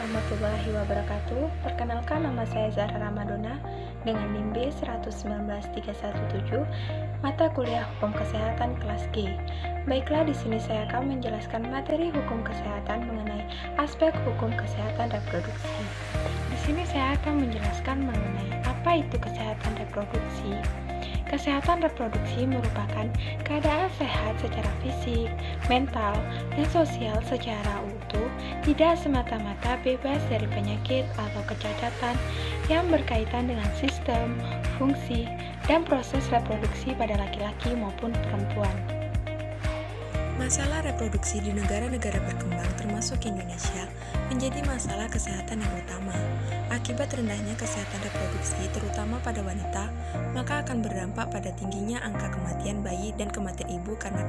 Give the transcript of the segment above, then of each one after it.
warahmatullahi wabarakatuh. Perkenalkan, nama saya Zahra Ramadona dengan NIM B119317, mata kuliah Hukum Kesehatan kelas G. Baiklah, di sini saya akan menjelaskan materi hukum kesehatan mengenai aspek hukum kesehatan reproduksi. Di sini saya akan menjelaskan mengenai apa itu kesehatan reproduksi. Kesehatan reproduksi merupakan keadaan sehat secara fisik, mental, dan sosial secara utuh, tidak semata-mata bebas dari penyakit atau kecacatan yang berkaitan dengan sistem, fungsi, dan proses reproduksi pada laki-laki maupun perempuan. Masalah reproduksi di negara-negara berkembang termasuk Indonesia menjadi masalah kesehatan yang utama. Akibat rendahnya kesehatan reproduksi terutama pada wanita, maka akan berdampak pada tingginya angka kematian bayi dan kematian ibu karena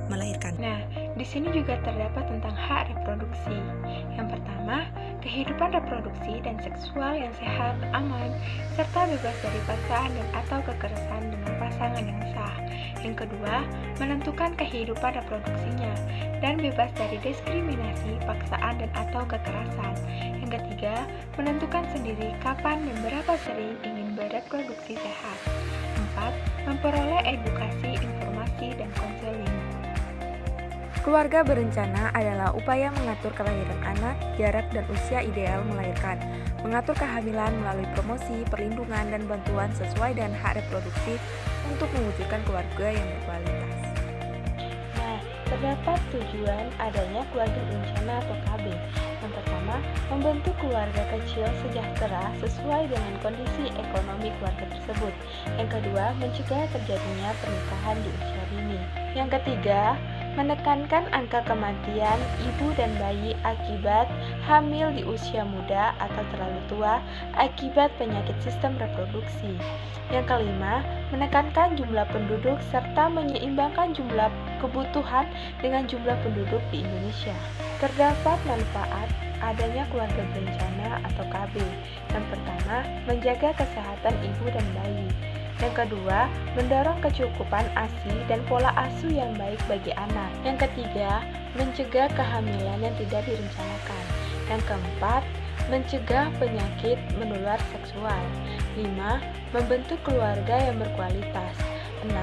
melahirkan. Nah, di sini juga terdapat tentang hak reproduksi. Yang pertama, kehidupan reproduksi dan seksual yang sehat, aman, serta bebas dari paksaan dan atau kekerasan dengan pasangan yang sah. Yang kedua, menentukan kehidupan reproduksinya dan bebas dari diskriminasi, paksaan, dan atau kekerasan. Yang ketiga, menentukan sendiri kapan dan berapa sering ingin bereproduksi sehat. 4. Memperoleh edukasi, informasi, dan konseling. Keluarga berencana adalah upaya mengatur kelahiran anak, jarak dan usia ideal melahirkan, mengatur kehamilan melalui promosi, perlindungan, dan bantuan sesuai dengan hak reproduksi untuk mewujudkan keluarga yang berkualitas. Nah, terdapat tujuan adanya keluarga berencana atau KB. Yang pertama, membentuk keluarga kecil sejahtera sesuai dengan kondisi ekonomi keluarga tersebut. Yang kedua, mencegah terjadinya pernikahan di usia dini. Yang ketiga, menekankan angka kematian ibu dan bayi akibat hamil di usia muda atau terlalu tua akibat penyakit sistem reproduksi. Yang kelima, menekankan jumlah penduduk serta menyeimbangkan jumlah kebutuhan dengan jumlah penduduk di Indonesia. Terdapat manfaat adanya keluarga berencana atau KB. Yang pertama, menjaga kesehatan ibu dan bayi. Yang kedua, mendorong kecukupan ASI dan pola asuh yang baik bagi anak. Yang ketiga, mencegah kehamilan yang tidak direncanakan. Yang keempat, mencegah penyakit menular seksual. 5. Membentuk keluarga yang berkualitas. 6.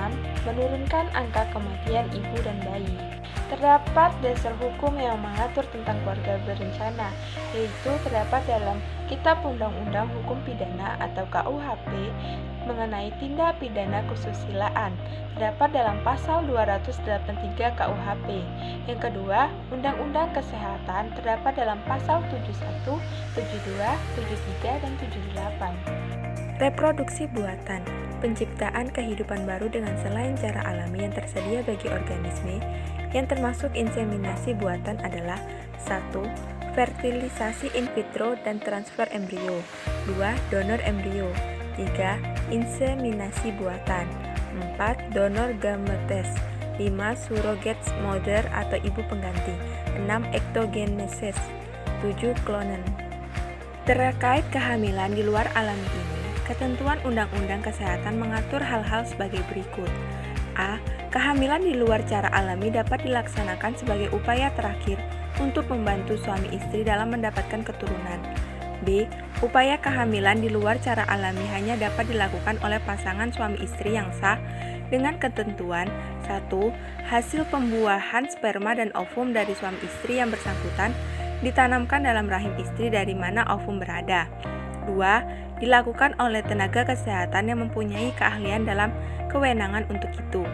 Menurunkan angka kematian ibu dan bayi. Terdapat dasar hukum yang mengatur tentang keluarga berencana, yaitu terdapat dalam Kitab Undang-Undang Hukum Pidana atau KUHP mengenai tindak pidana kesusilaan, terdapat dalam pasal 283 KUHP. Yang kedua, Undang-Undang Kesehatan terdapat dalam pasal 71, 72, 73, dan 78. Reproduksi buatan, penciptaan kehidupan baru dengan selain cara alami yang tersedia bagi organisme yang termasuk inseminasi buatan adalah 1. Fertilisasi in vitro dan transfer embrio. 2. Donor embrio. 3. Inseminasi buatan. 4. Donor gametes. 5. Surrogate mother atau ibu pengganti. 6. Ektogenesis. 7. Klonen. Terkait kehamilan di luar alami ini, ketentuan Undang-Undang Kesehatan mengatur hal-hal sebagai berikut. A. Kehamilan di luar cara alami dapat dilaksanakan sebagai upaya terakhir untuk membantu suami istri dalam mendapatkan keturunan. B. Upaya kehamilan di luar cara alami hanya dapat dilakukan oleh pasangan suami istri yang sah dengan ketentuan 1. Hasil pembuahan sperma dan ovum dari suami istri yang bersangkutan ditanamkan dalam rahim istri dari mana ovum berada. 2. Dilakukan oleh tenaga kesehatan yang mempunyai keahlian dalam kewenangan untuk itu.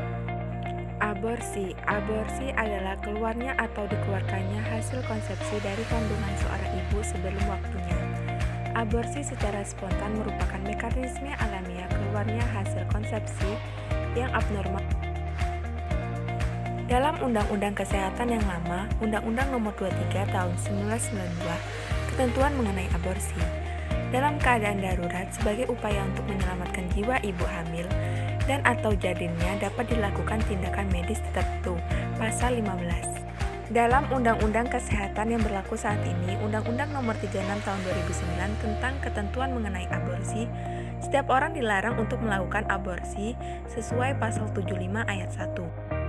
Aborsi. Aborsi adalah keluarnya atau dikeluarkannya hasil konsepsi dari kandungan seorang ibu sebelum waktunya. Aborsi secara spontan merupakan mekanisme alamiah keluarnya hasil konsepsi yang abnormal. Dalam Undang-Undang Kesehatan yang lama, Undang-Undang Nomor 23 Tahun 1992, ketentuan mengenai aborsi. Dalam keadaan darurat sebagai upaya untuk menyelamatkan jiwa ibu hamil dan atau janinnya dapat dilakukan tindakan medis tertentu. Pasal 15. Dalam Undang-Undang Kesehatan yang berlaku saat ini, Undang-Undang Nomor 36 Tahun 2009 tentang ketentuan mengenai aborsi, setiap orang dilarang untuk melakukan aborsi sesuai pasal 75 ayat 1.